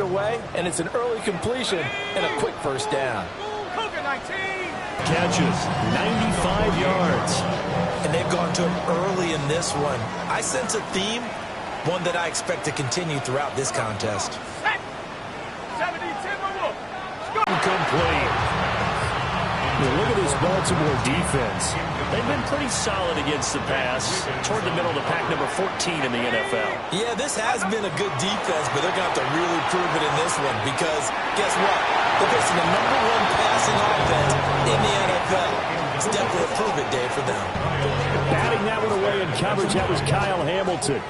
away, and it's an early completion and a quick first down. Catches 95 yards. And they've gone to him early in this one. I sense a theme, one that I expect to continue throughout this contest. Incomplete. Look at this Baltimore defense. They've been pretty solid against the pass. Toward the middle of the pack, number 14 in the NFL. Yeah, this has been a good defense, but they're going to have to really prove it in this one because guess what? They're facing the #1 passing offense in the NFL. It's definitely a prove-it day for them. Batting that one away in coverage, that was Kyle Hamilton.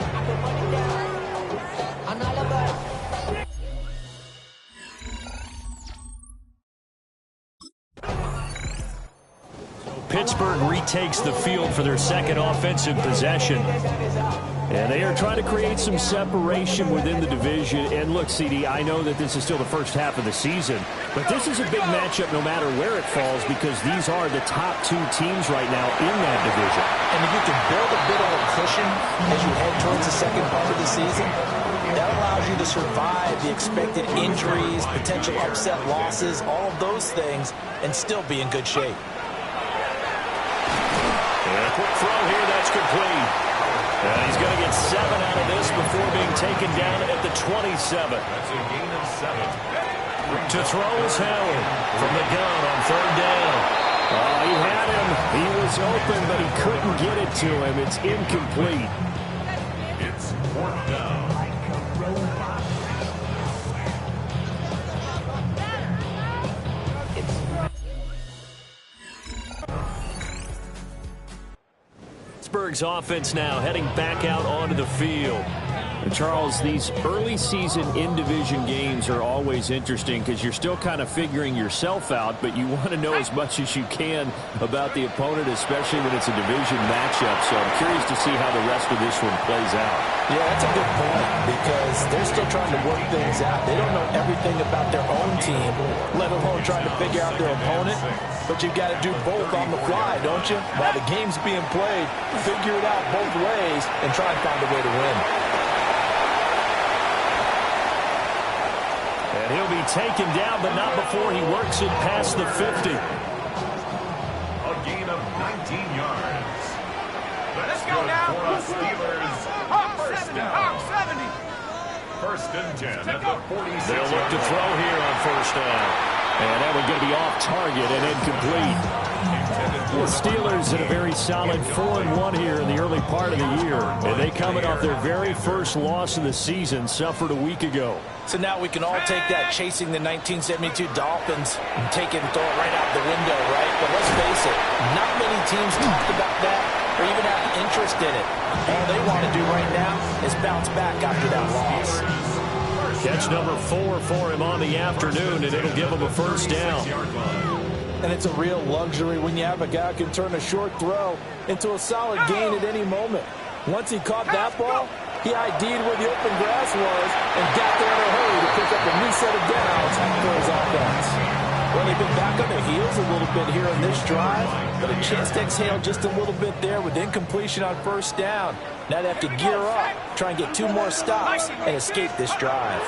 Pittsburgh retakes the field for their second offensive possession. And they are trying to create some separation within the division. And look, CD, I know that this is still the first half of the season, but this is a big matchup no matter where it falls because these are the top 2 teams right now in that division. And if you can build a bit of a cushion as you head towards the second part of the season, that allows you to survive the expected injuries, potential upset losses, all of those things, and still be in good shape. And a quick throw here, that's complete. And he's going to get 7 out of this before being taken down at the 27. That's a gain of 7. To throw is Howard from the gun on 3rd down. He had him. He was open, but he couldn't get it to him. It's incomplete. It's 4th down. Pittsburgh's offense now heading back out onto the field. And Charles, these early season in-division games are always interesting because you're still kind of figuring yourself out, but you want to know as much as you can about the opponent, especially when it's a division matchup. So I'm curious to see how the rest of this one plays out. Yeah, that's a good point because they're still trying to work things out. They don't know everything about their own team, let alone trying to figure out their opponent. But you've got to do both on the fly, don't you? While the game's being played, figure it out both ways and try and find a way to win. And he'll be taken down, but not before he works it past the 50. A gain of 19 yards. Let's go now. For the Steelers, first down. 1st and 10 at the 46. They'll look to throw here on 1st down. And that one's going to be off target and incomplete. The Steelers in a very solid 4-1 here in the early part of the year. And they coming off their very first loss of the season, suffered a week ago. So now we can all take that chasing the 1972 Dolphins and take it and throw it right out the window, right? But let's face it, not many teams talk about that or even have interest in it. All they want to do right now is bounce back after that loss. Catch number 4 for him on the afternoon, and it'll give him a 1st down. And it's a real luxury when you have a guy who can turn a short throw into a solid gain at any moment. Once he caught that ball, he ID'd where the open grass was and got there in a hurry to pick up a new set of downs for his offense. Well, they've been back on their heels a little bit here in this drive, but a chance to exhale just a little bit there with incompletion on 1st down. Now they have to gear up, try and get 2 more stops, and escape this drive.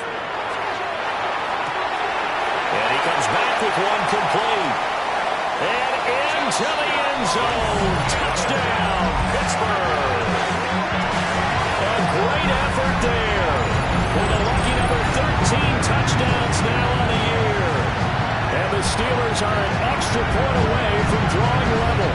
And he comes back with one complete. And into the end zone. Touchdown, Pittsburgh. A great effort there. With a lucky number 13 touchdowns now on the year. And the Steelers are an extra point away from drawing level.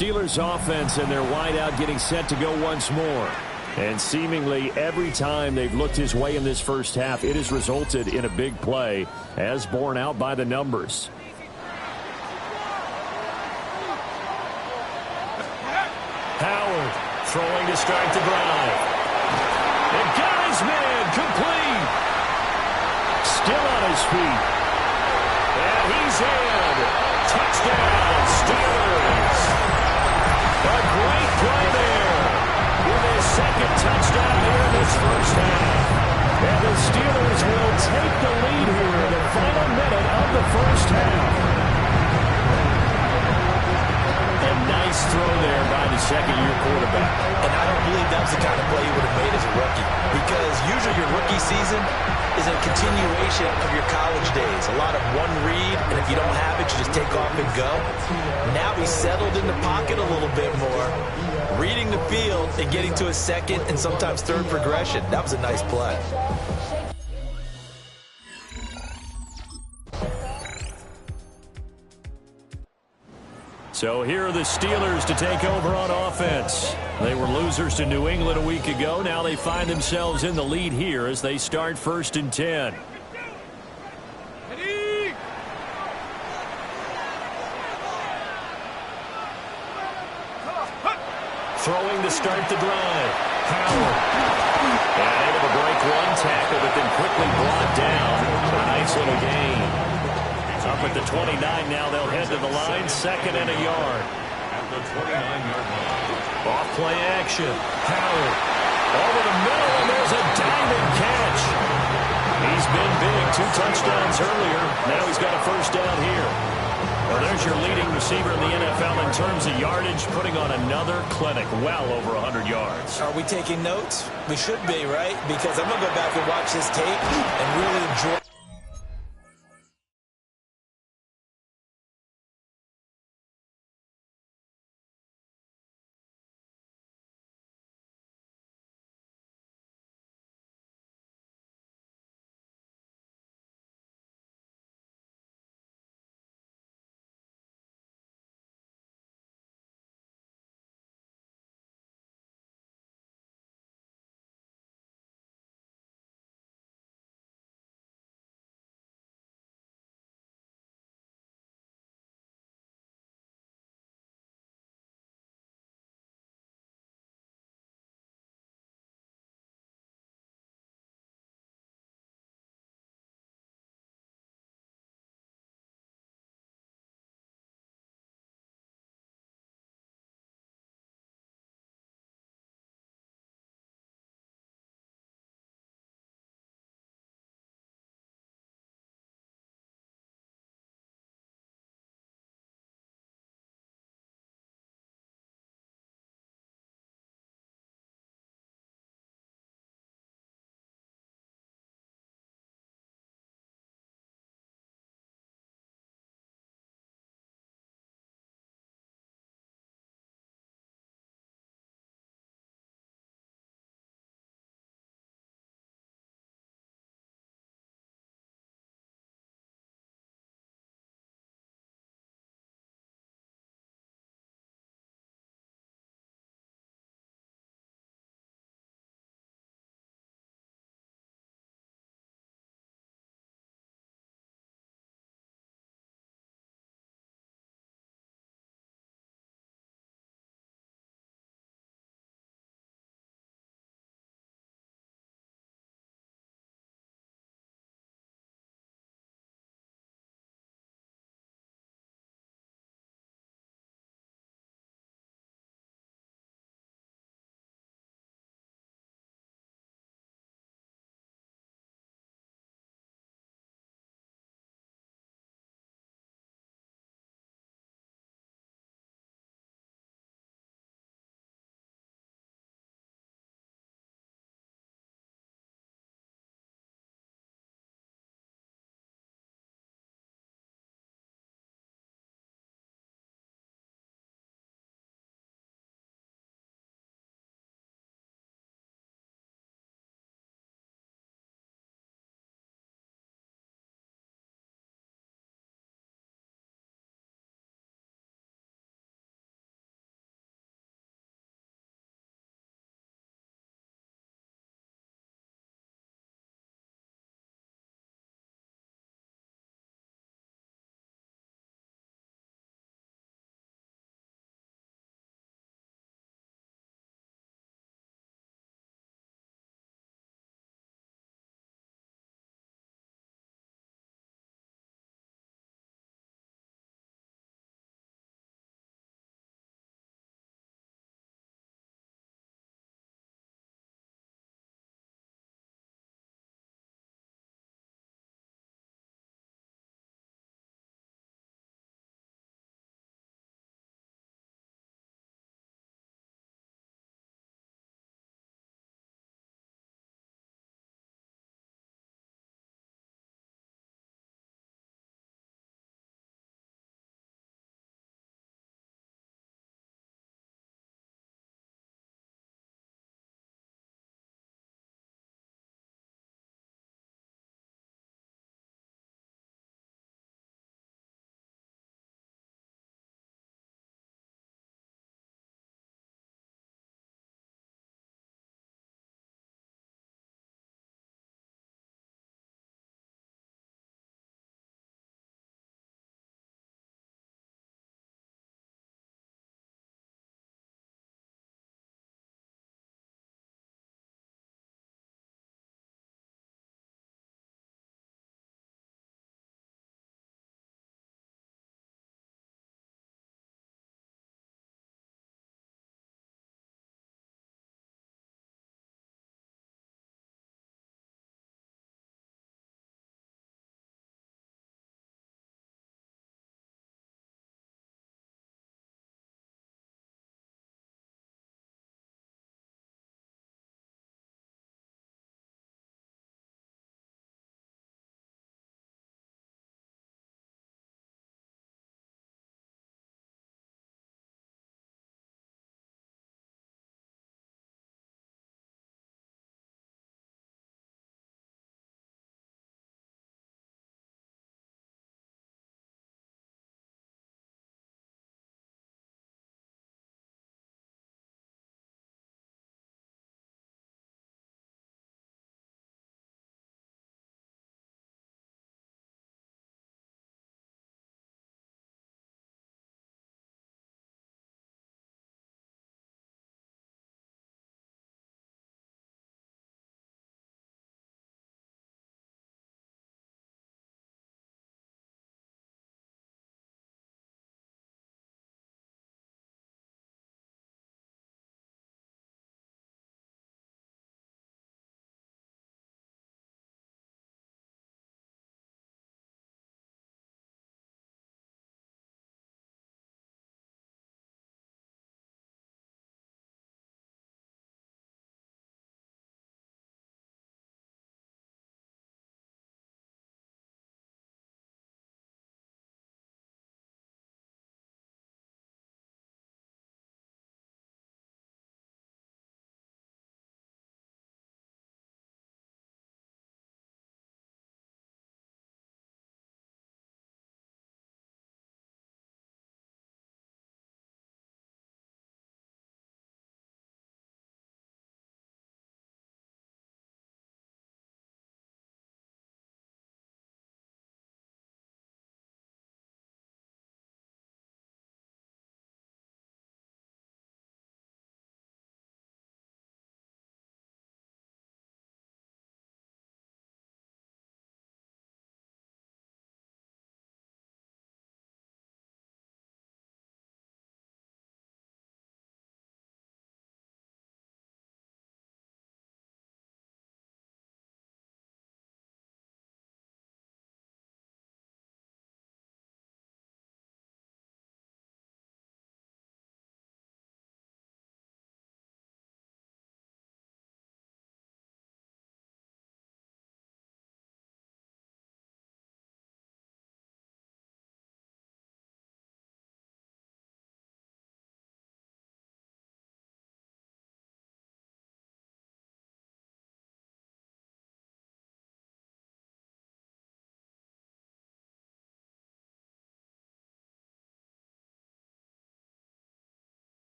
Steelers offense and their wideout getting set to go once more. And seemingly every time they've looked his way in this first half, it has resulted in a big play, as borne out by the numbers. Howard throwing to start the drive. And got it! his feet. And he's in. Touchdown, Steelers. A great play there with his second touchdown here in this first half. And the Steelers will take the lead here in the final minute of the first half. A nice throw there by the second-year quarterback. And I don't believe that was the kind of play you would have made as a rookie, because usually your rookie season is a continuation of your college days. A lot of one read, and if you don't have it, you just take off and go. Now he's settled in the pocket a little bit more, reading the field and getting to his second and sometimes third progression. That was a nice play. So here are the Steelers to take over on offense. They were losers to New England a week ago. Now they find themselves in the lead here as they start 1st and 10. Throwing to start the drive. Howard. And able to break one tackle, but then quickly brought down. A nice little gain. Up at the 29 now, they'll head to the line, 2nd and a yard. At the 29-yard line. Off play action. Howard over the middle, and there's a diving catch. He's been big, 2 touchdowns earlier. Now he's got a first down here. Well, there's your leading receiver in the NFL in terms of yardage, putting on another clinic, well over 100 yards. Are we taking notes? We should be, right? Because I'm going to go back and watch this tape and really enjoy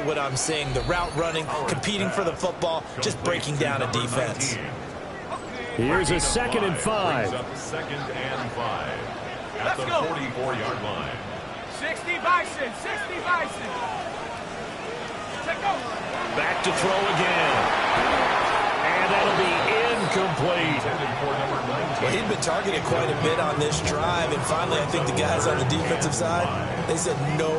What I'm seeing, the route running, competing for the football, just breaking down a defense. Here's a 2nd and 5. Up 2nd and 5 at the 44-yard line. 60 Bison, 60 Bison. Back to throw again. And that'll be incomplete. Well, he'd been targeted quite a bit on this drive, and finally I think the guys on the defensive side, they said no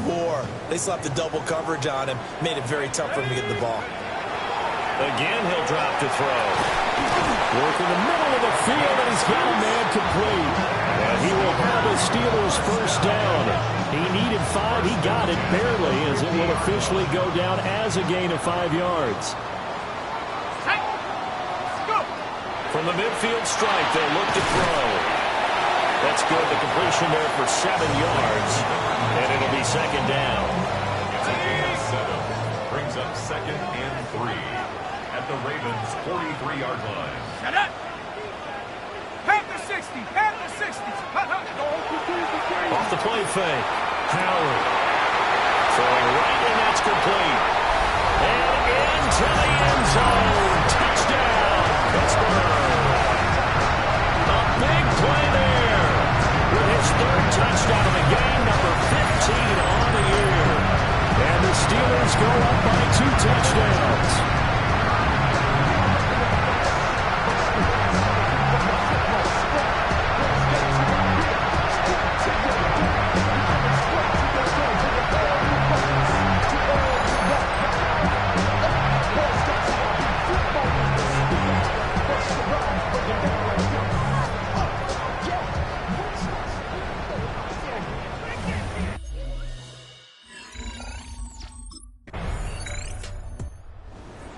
more. They slapped the double coverage on him, made it very tough for him to get the ball. Again, he'll drop to throw. Work in the middle of the field, and he's got a man complete. And he will have the Steelers first down. He needed 5. He got it barely, as it will officially go down as a gain of 5 yards. From the midfield stripe, they'll look to throw. That's good. The completion there for 7 yards. And it'll be 2nd down. Brings up 2nd and 3 at the Ravens' 43-yard line. Shut up! Panther 60! Panther 60! Off the play fake. Howard. Throwing right, and that's complete. And into the end zone. Touchdown, Pittsburgh. A big play there. With his 3rd touchdown of the game, number 15 on the year. And the Steelers go up by 2 touchdowns.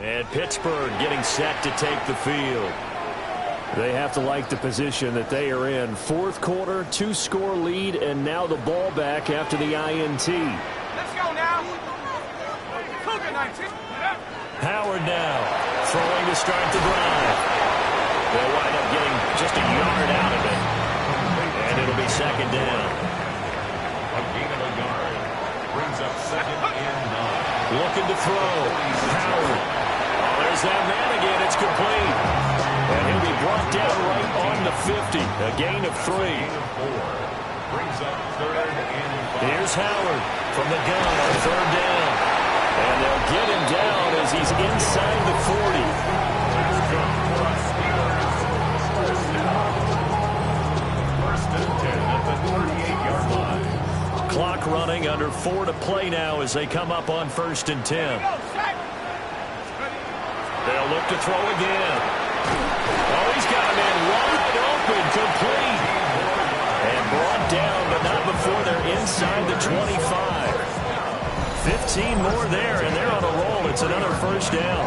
And Pittsburgh getting set to take the field. They have to like the position that they are in. 4th quarter, 2-score lead, and now the ball back after the INT. Let's go now. Cougar 19. Howard now, throwing to start the drive. They'll wind up getting just a yard out of it. And it'll be 2nd down. A gain of a yard. Brings up 2nd and 9. Looking to throw. Howard. There's that man again. It's complete. And he'll be brought down right on the 50. A gain of 3. Brings up 3rd and 5. Here's Howard from the gun on 3rd down. And they'll get him down as he's inside the 40. First and 10 at the 38-yard line. Clock running, under 4 to play now as they come up on 1st and 10. They'll look to throw again. Oh, he's got a man wide open, complete. And brought down, but not before they're inside the 25. 15 more there, and they're on a roll. It's another 1st down.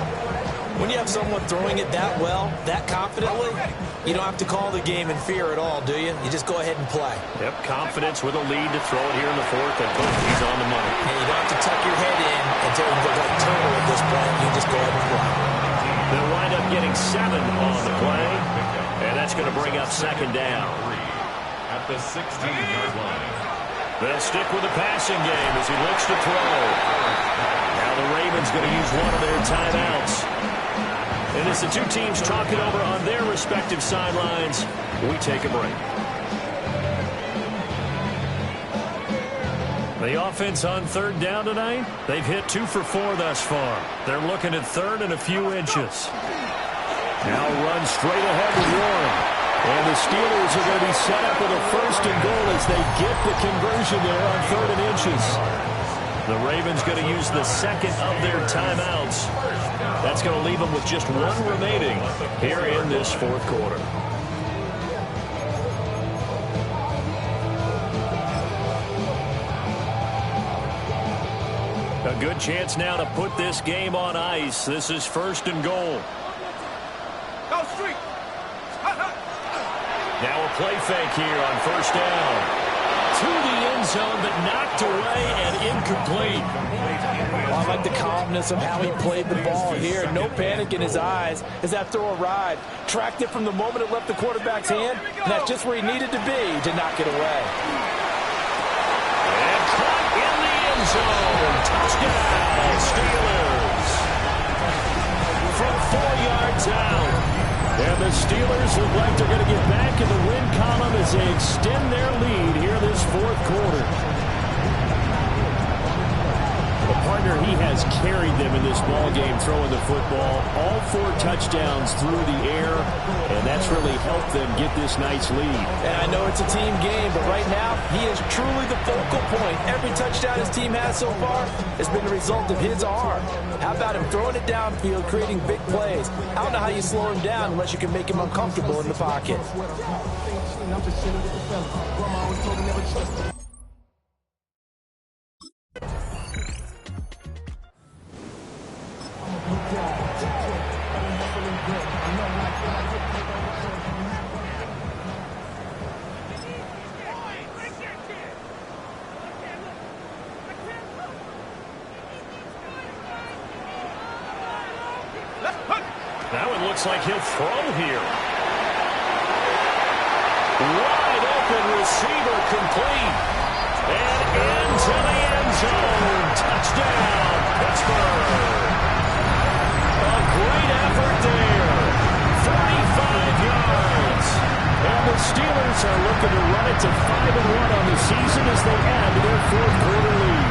When you have someone throwing it that well, that confidently, you don't have to call the game in fear at all, do you? You just go ahead and play. Yep, confidence with a lead to throw it here in the 4th, and boom, he's on the money. And you don't have to tuck your head in until you look like Turner at this point. You just go ahead and play. They'll wind up getting 7 on the play, and that's going to bring up 2nd down. At the 16-yard line. They'll stick with the passing game as he looks to throw. Now the Ravens going to use one of their timeouts. And as the 2 teams talk it over on their respective sidelines, we take a break. The offense on 3rd down tonight, they've hit 2 for 4 thus far. They're looking at 3rd and a few inches. Now run straight ahead with Warren. And the Steelers are going to be set up with a 1st and goal as they get the conversion there on 3rd and inches. The Ravens going to use the 2nd of their timeouts. That's going to leave them with just 1 remaining here in this 4th quarter. A good chance now to put this game on ice. This is 1st and goal. Go street. Now a play fake here on 1st down. To the end zone, but knocked away and incomplete. Well, I like the calmness of how he played the ball here. No panic in his eyes as that throw arrived. Tracked it from the moment it left the quarterback's hand, and that's just where he needed to be to knock it away. And caught in the end zone. Touchdown, Steelers look like they're going to get back in the win column as they extend their lead here this fourth quarter. A partner, he has carried them in this ball game, throwing the football. All 4 touchdowns through the air, and that's really helped them get this nice lead. And I know it's a team game, but right now, he is truly the focal point. Every touchdown his team has so far has been the result of his arm. How about him throwing it downfield, creating big plays? I don't know how you slow him down unless you can make him uncomfortable in the pocket. That one looks like he'll throw here. Wide open receiver, complete. And into the end zone. Touchdown, Pittsburgh. A great effort there. 35 yards. And the Steelers are looking to run it to 5-1 on the season as they add to their fourth quarter lead.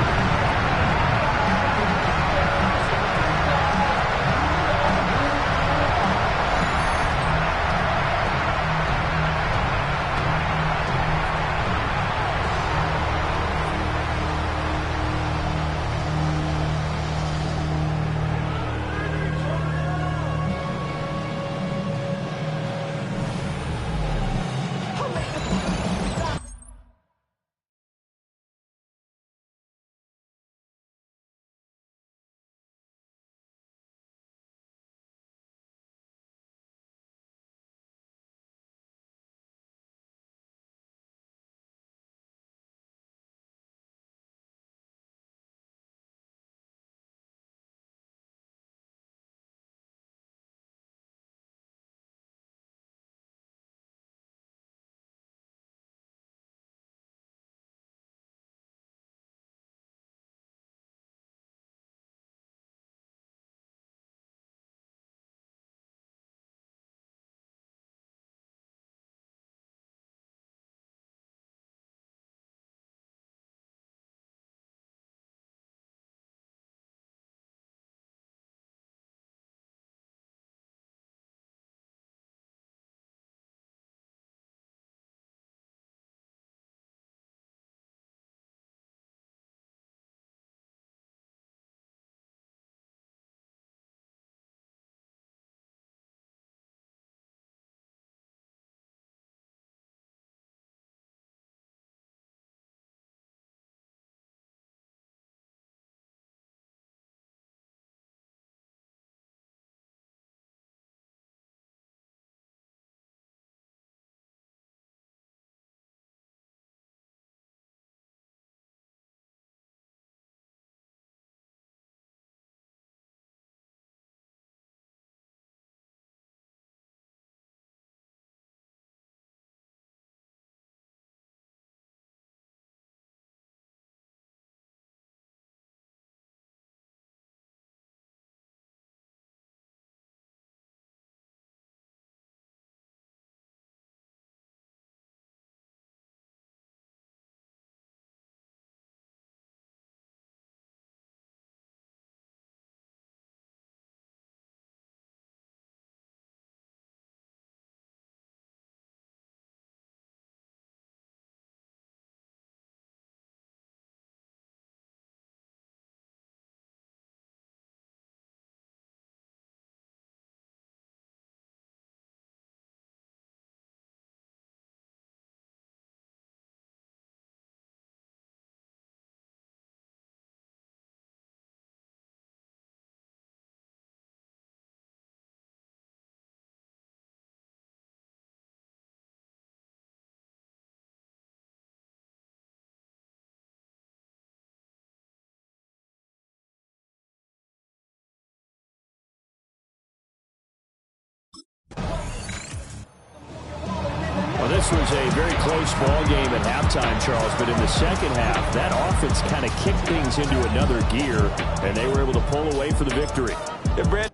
Well, this was a very close ball game at halftime, Charles, but in the second half, that offense kind of kicked things into another gear, and they were able to pull away for the victory. Yeah, Brad.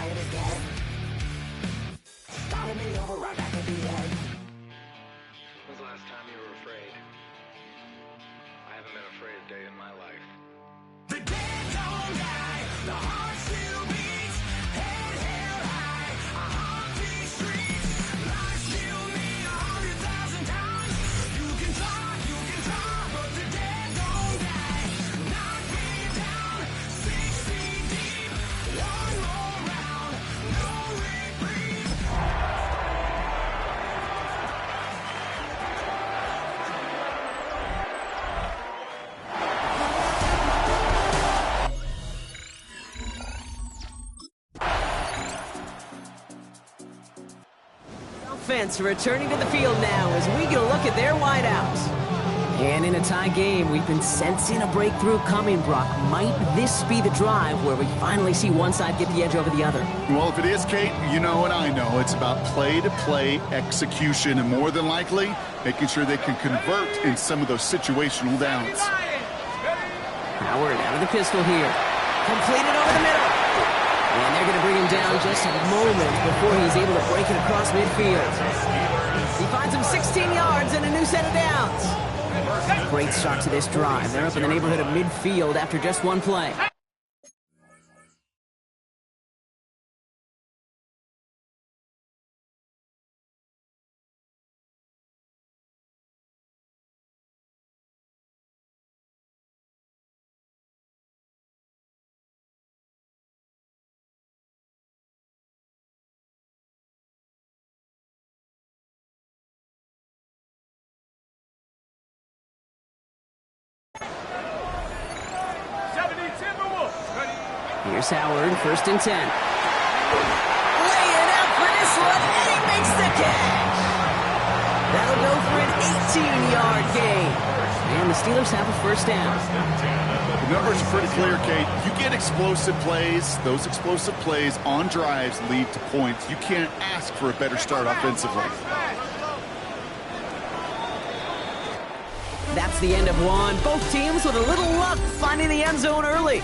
try it again. Started me over right back at the end. When was the last time you were afraid? I haven't been afraid a day in my life. The dead don't die, the heart still beats, head held high, I haunt these streets, lies kill me 100,000 times. You can try, but the dead don't die. Knock me down, 6 feet deep, one more round, no reprieve. Offense returning to the field now as we get a look at their wideouts. And in a tie game, we've been sensing a breakthrough coming, Brock. Might this be the drive where we finally see one side get the edge over the other? Well, if it is, Kate, you know and I know it's about play-to-play execution and more than likely making sure they can convert in some of those situational downs. Howard out of the pistol here. Completed over the middle. And they're going to bring him down just moments before he's able to break it across midfield. He finds him 16 yards and a new set of downs. Great start to this drive. They're up in the neighborhood of midfield after just one play. Here's Howard, 1st and 10. Laying out for this one, and he makes the catch. That'll go for an 18-yard gain. And the Steelers have a 1st down. The numbers are pretty clear, Kate. You get explosive plays. Those explosive plays on drives lead to points. You can't ask for a better start offensively. That's the end of one. Both teams with a little luck finding the end zone early.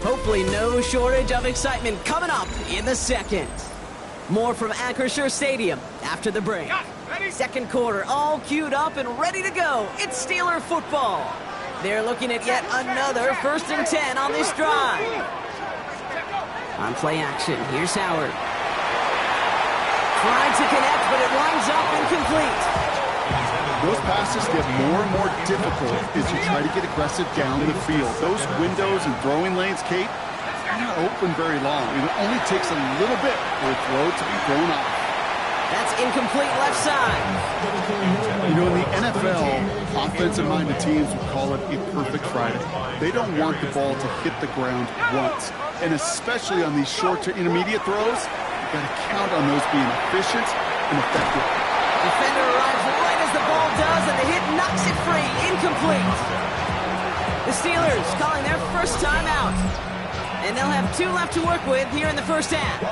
Hopefully no shortage of excitement coming up in the second. More from Acrisure Stadium after the break. Second quarter all queued up and ready to go. It's Steeler football. They're looking at yet another 1st and 10 on this drive. On play action, here's Howard. Trying to connect, but it winds up incomplete. Those passes get more and more difficult as you try to get aggressive down the field. Those windows and throwing lanes, Kate, are not open very long. It only takes a little bit for a throw to be thrown off. That's incomplete left side. You know, in the NFL, offensive-minded teams would call it a perfect Friday. They don't want the ball to hit the ground once. And especially on these short to intermediate throws, you've got to count on those being efficient and effective. Defender arrives right as the ball does, and the hit knocks it free. Incomplete. The Steelers calling their first timeout. And they'll have 2 left to work with here in the 1st half.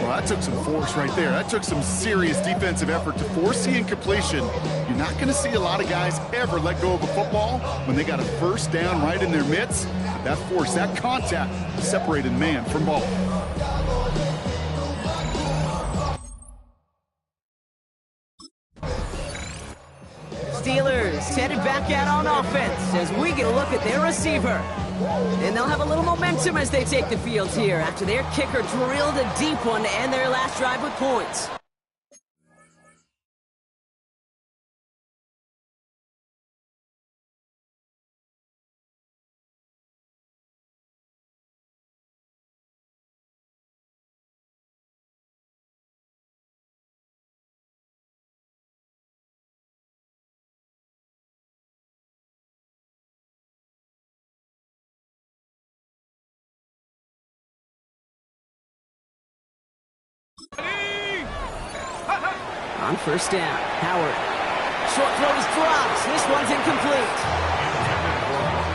Well, that took some force right there. That took some serious defensive effort to force the incompletion. You're not going to see a lot of guys ever let go of a football when they got a 1st down right in their midst. That force, that contact, separated man from ball. Steelers headed back out on offense as we get a look at their receiver. And they'll have a little momentum as they take the field here after their kicker drilled a deep one to end their last drive with points. On 1st down, Howard. Short throw is dropped. This one's incomplete.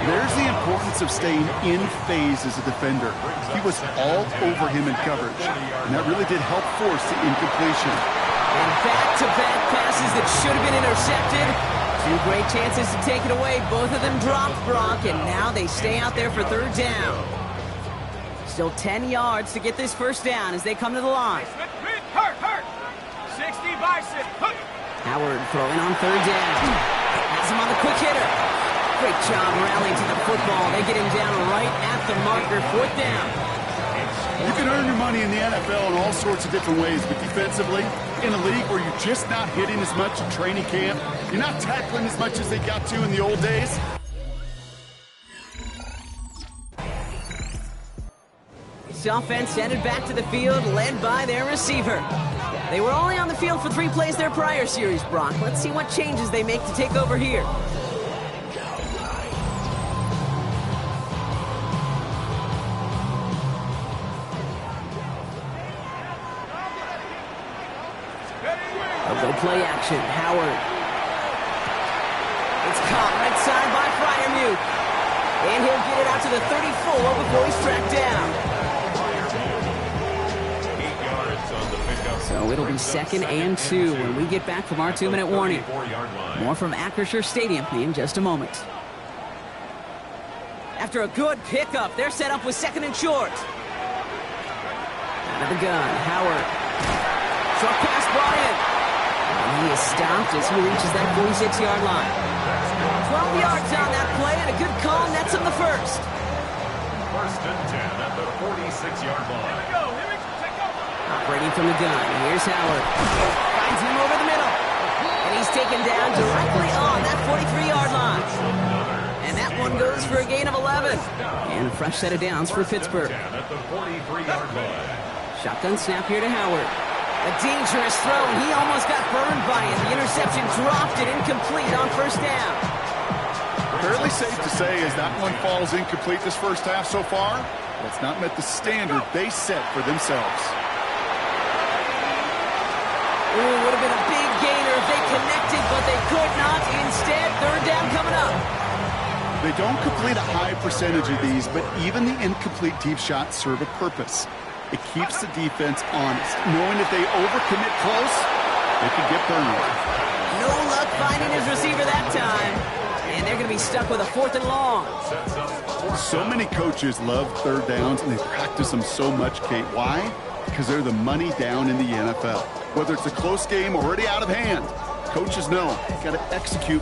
There's the importance of staying in phase as a defender. He was all over him in coverage, and that really did help force the incompletion. And back-to-back passes that should have been intercepted. 2 great chances to take it away. Both of them dropped, Brock, and now they stay out there for 3rd down. Still 10 yards to get this first down as they come to the line. Hurt. 60 bicep. Hook. Howard throwing on third down. Has him on the quick hitter. Great job rallying to the football. They get him down right at the marker. Fourth down. You can earn your money in the NFL in all sorts of different ways, but defensively, in a league where you're just not hitting as much in training camp, you're not tackling as much as they got to in the old days. This offense headed back to the field, led by their receiver. They were only on the field for 3 plays their prior series, Brock. Let's see what changes they make to take over here. They'll go play action. Howard. It's caught right side by Freiermuth. And he'll get it out to the 34 before he's tracked down. So it'll be 2nd and 2 when we get back from our 2-minute warning. More from Acrisure Stadium in just a moment. After a good pickup, they're set up with 2nd and short. Out of the gun, Howard. Short pass brought in. And he is stopped as he reaches that 46-yard line. 12 yards on that play and a good call nets him the first. 1st and 10 at the 46-yard line. Operating from the gun, here's Howard. Finds him over the middle. And he's taken down directly on that 43-yard line. And that one goes for a gain of 11. And a fresh set of downs for Pittsburgh. At the 43-yard line. Shotgun snap here to Howard. A dangerous throw, and he almost got burned by it. The interception dropped it incomplete on first down. Fairly safe to say as that one falls incomplete this first half so far, that's not met the standard they set for themselves. Ooh, would have been a big gainer if they connected, but they could not. Instead, third down coming up. They don't complete a high percentage of these, but even the incomplete deep shots serve a purpose. It keeps the defense honest, knowing if they overcommit close, they could get burned. No luck finding his receiver that time. And they're going to be stuck with a 4th and long. So many coaches love third downs, and they practice them so much, Kate. Why? Because they're the money down in the NFL. Whether it's a close game already out of hand, coaches know they've got to execute.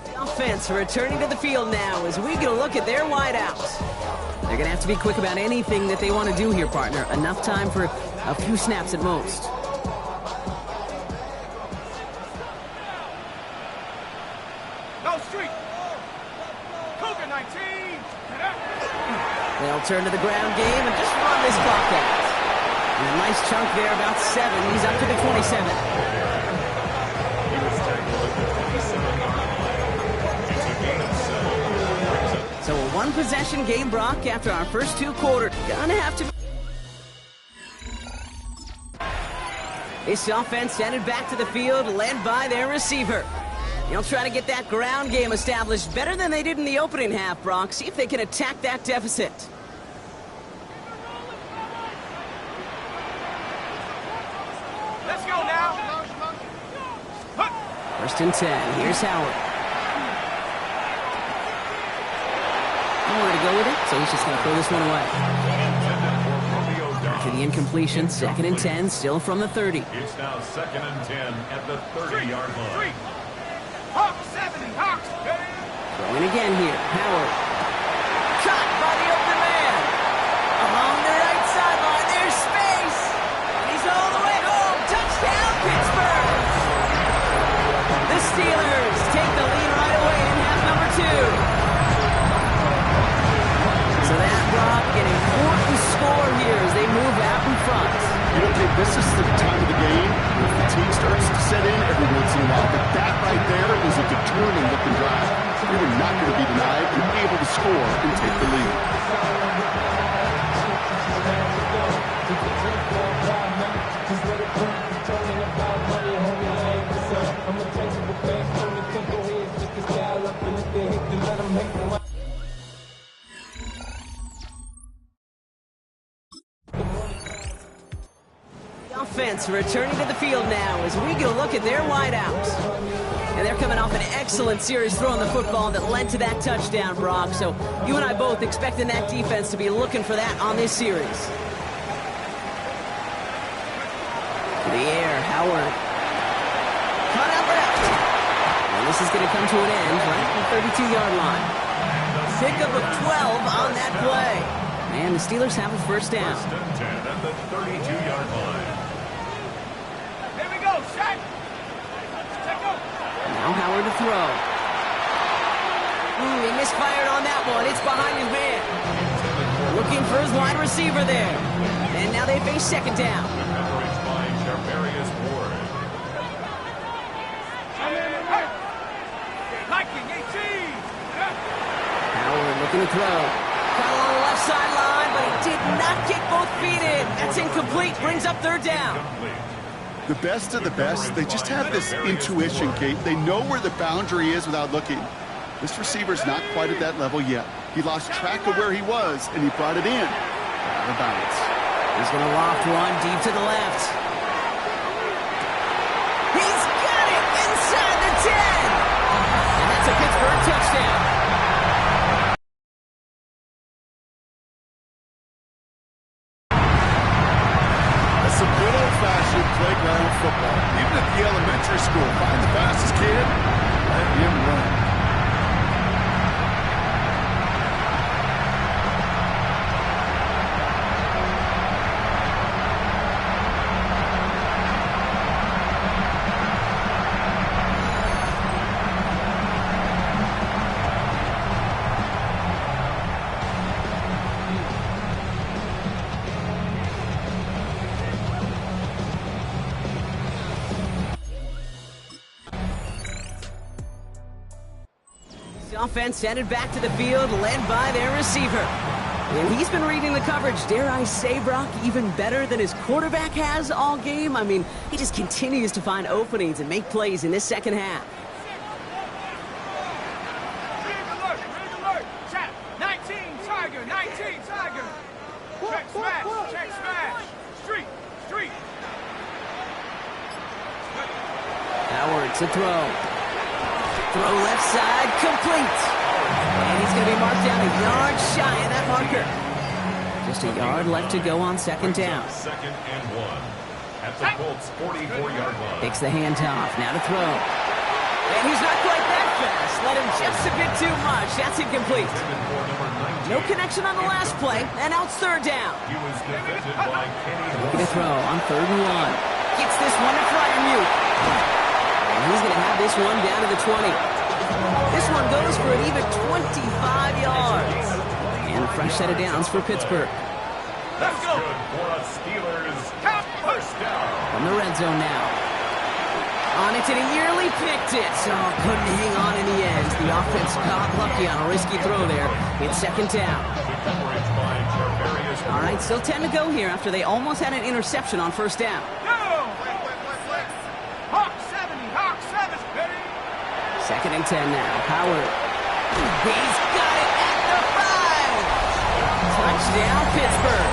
The offense returning to the field now as we get a look at their wideouts. They're going to have to be quick about anything that they want to do here, partner. Enough time for a few snaps at most. No street. Cougar 19. They'll turn to the ground game and just run this clock out. And a nice chunk there, about 7. He's up to the 27. So a one-possession game, Brock, after our first 2 quarters. Gonna have to... This offense headed back to the field, led by their receiver. They'll try to get that ground game established better than they did in the opening half, Brock. See if they can attack that deficit. Let's go now. 1st and 10. Here's Howard. Nowhere to go with it, so he's just going to throw this one away. After the incompletion, 2nd and 10, still from the 30. It's now 2nd and 10 at the 30-yard line. Hawk 70. Hawks. Throwing again here. Howard. Caught by the open man. Along the right sideline. There's space. And he's all the way home. Touchdown, Pittsburgh. The Steelers take the lead right away in half number 2. So that, Brock, an important score here as they move out in front. You know, Dave, this is the time of the game where fatigue starts to set in every once in a while, but that right there is a determined looking drive. You were not going to be denied and able to score and take the lead. Offense returning to the field now as we get a look at their wideouts. And they're coming off an excellent series throwing the football that led to that touchdown, Brock. So you and I both expecting that defense to be looking for that on this series. To the air, Howard. Cut out left. And this is going to come to an end right at the 32-yard line. Pickup of 12 on that play. And the Steelers have a first down. First and 10 at the 32-yard line. Here we go, Shaq. Check go. Now Howard to throw. Ooh, he misfired on that one. It's behind his man. Looking for his wide receiver there. And now they face second down. Coverage by Charvarius Ward. Liking 18. Howard looking to throw. Got along the left sideline, but he did not get both feet in. That's incomplete. Brings up third down. The best of the best, they just have this intuition, Kate. They know where the boundary is without looking. This receiver's not quite at that level yet. He lost track of where he was, and he brought it in. Out of bounds. He's going to loft one deep to the left. He's got it inside the 10. And that's a Pittsburgh touchdown. That's some good old-fashioned playground football. Even at the elementary school, find the fastest kid, let him run. Offense headed back to the field, led by their receiver. And he's been reading the coverage, dare I say, Brock, even better than his quarterback has all game. I mean, he just continues to find openings and make plays in this second half. Rig alert. Chat. 19, Tiger. 19, Tiger. Check smash. Street. Howard to throw. Throw left side, complete. And he's going to be marked down a yard shy of that marker. Just a yard left to go on second down. Second and 1 at the Colts 44-yard line. Takes the handoff, now to throw. And he's not quite that fast. Let him just a bit too much. That's incomplete. No connection on the last play, and now it's third down. He was defended by Kenny Looking to throw on 3rd and 1. Gets this one to Freiermuth. And he's going to have this one down to the 20. This one goes for an even 25 yards. And a fresh set of downs for Pittsburgh. That's good for a Steelers first down. From the red zone now. On it to the yearly, picked it. So couldn't hang on in the end. The offense got lucky on a risky throw there. It's second down. Coverage by Charvarius Ward. All right, still 10 to go here after they almost had an interception on first down. Hawk 7, ready? Second and 10 now. Howard. He's got it at the 5. Touchdown, Pittsburgh.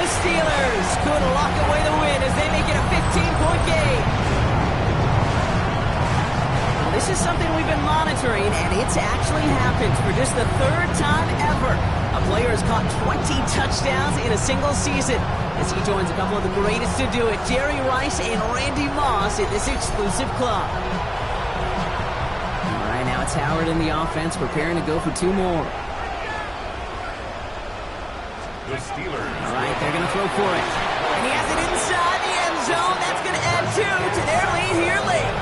The Steelers could lock away the win as they make it a 15-point game. Well, this is something we've been monitoring, and it's actually happened for just the 3rd time ever. A player has caught 20 touchdowns in a single season as he joins a couple of the greatest to do it, Jerry Rice and Randy Moss, in this exclusive club. All right, now it's Howard in the offense, preparing to go for 2 more. The Steelers. All right, they're going to throw for it. And he has it inside the end zone. That's going to add 2 to their lead here late.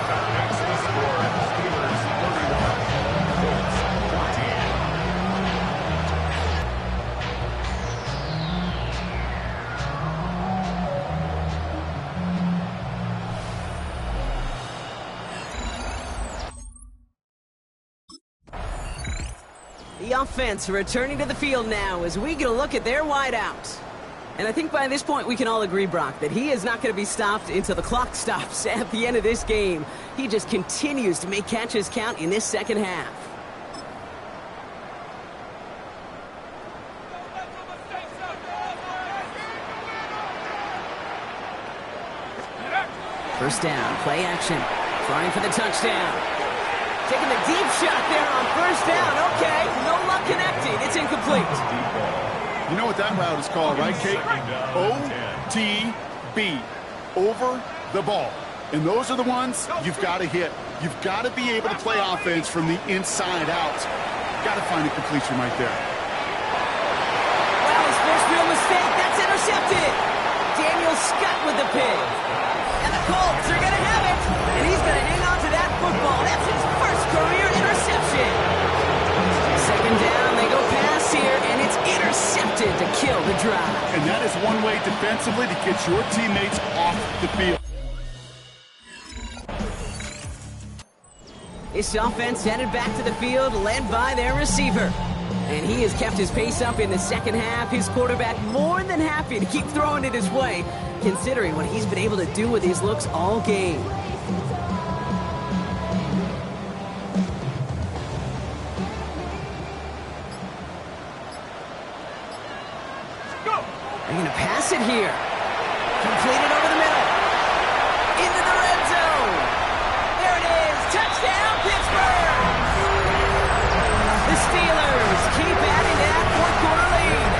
That makes the score Steelers 31, Colts 14. The offense returning to the field now as we get a look at their wideouts. And I think by this point we can all agree, Brock, that he is not going to be stopped until the clock stops at the end of this game. He just continues to make catches count in this second half. First down, play action. Trying for the touchdown. Taking the deep shot there on first down. Okay, no luck connecting. It's incomplete. You know what that route is called, right, Kate? OTB. Over the ball. And those are the ones you've got to hit. You've got to be able to play offense from the inside out. Got to find a completion right there. Wow, his first real mistake. That's intercepted. Daniel Scott with the pick. And the Colts are going to have it. And he's going to hang on to that football. That's his first career interception. Second down, they go pass here, and it's intercepted to kill the drive. And that is one way defensively to get your teammates off the field. This offense headed back to the field, led by their receiver. And he has kept his pace up in the second half. His quarterback more than happy to keep throwing it his way, considering what he's been able to do with his looks all game. They're going to pass it here. Completed over the middle. Into the red zone. There it is. Touchdown, Pittsburgh. The Steelers keep adding to that fourth-quarter lead.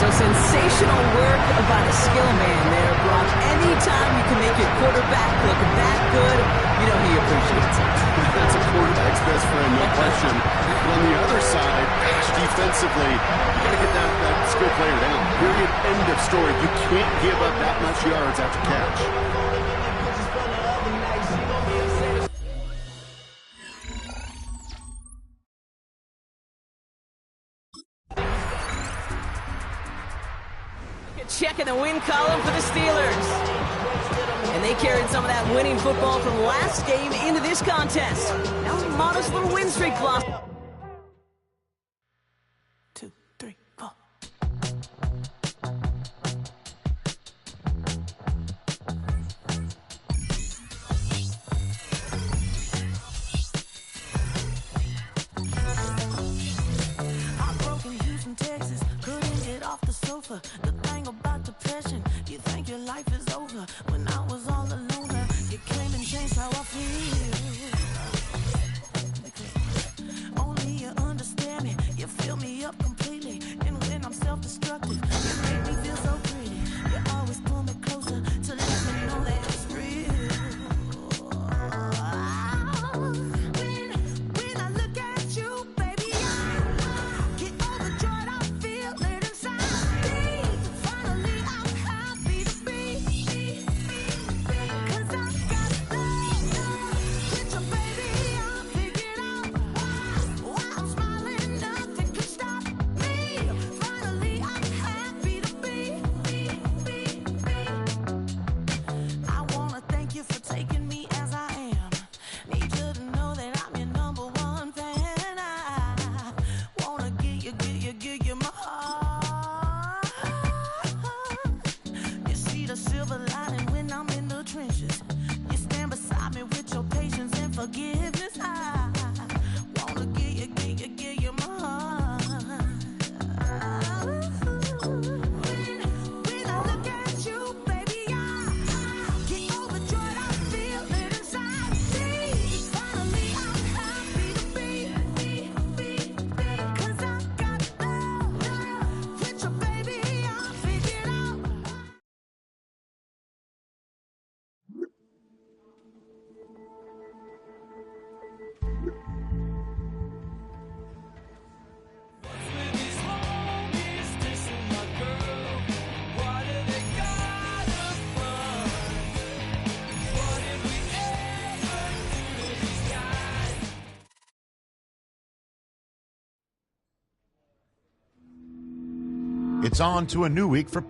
So sensational work by the skill man there, Brock. Anytime you can make your quarterback look that good, you know he appreciates it. That's a quarterback's best friend, no question. But on the other side, defensively, you got to get that skill player down. Period. End of story. You can't give up that much yards after catch. Checking the win column for the Steelers. And they carried some of that winning football from last game into this contest. Now a modest little win streak loss. 2, 3, 4. I broke in Houston, Texas. Couldn't get off the sofa. The thing about depression, you think your life is over. When I was all alone, you came and changed how I feel. Only you understand me. You fill me up completely. And when I'm self-destructive, you make me feel so pretty. You always pull me closer to let me know that it's real. When I look at you, baby, I get overjoyed. I feel it inside me. Finally, I'm happy to be. 'Cause I got love with your baby. I figured out why I'm smiling. Nothing can stop me. Finally, I'm happy to be. I wanna thank you for taking me as I am. Need you to know that I'm your number one fan. I wanna give you my heart. You see the silver lining when I'm in the trenches. You stand beside me with your patience and forgiveness. I wanna give you my heart. When I look at you, baby, I get overjoyed. I feel it inside me. Finally, I'm happy to be. 'Cause I got love with your baby. I figured out. It's on to a new week for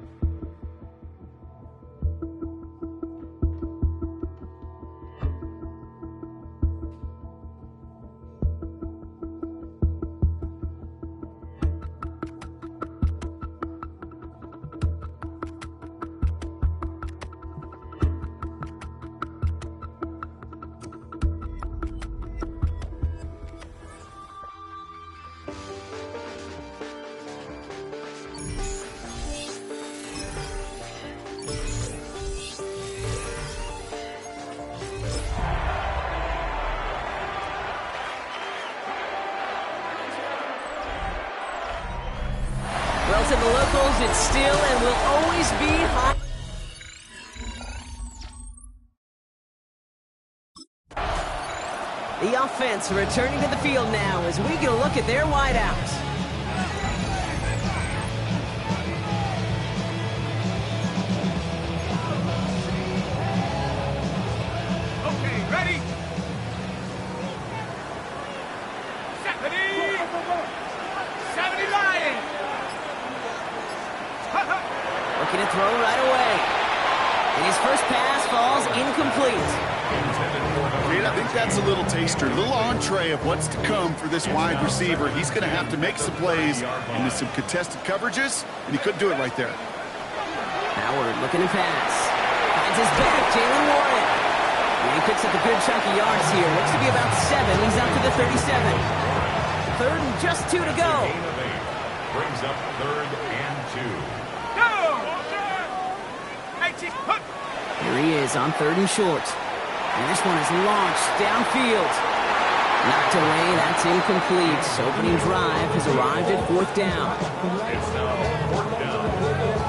fans and the locals, it's still and will always be hot. The offense returning to the field now as we get a look at their wideouts. Okay, ready? 70! 70 Lions! Looking to throw right away. And his first pass falls incomplete. Jade, I think that's a little taster, a little entree of what's to come for this wide receiver. He's going to have to make some plays into some contested coverages, and he couldn't do it right there. Howard looking to pass. Finds his back, Jalen Warren. And he picks up a good chunk of yards here. Looks to be about 7. He's out to the 37. Third and just 2 to go. Brings up 3rd and 2. Go! Hey, Chief, hook! Here he is on 3rd and short. And this one is launched downfield. Knocked away, that's incomplete. Opening drive has arrived at 4th down. It's now 4th down.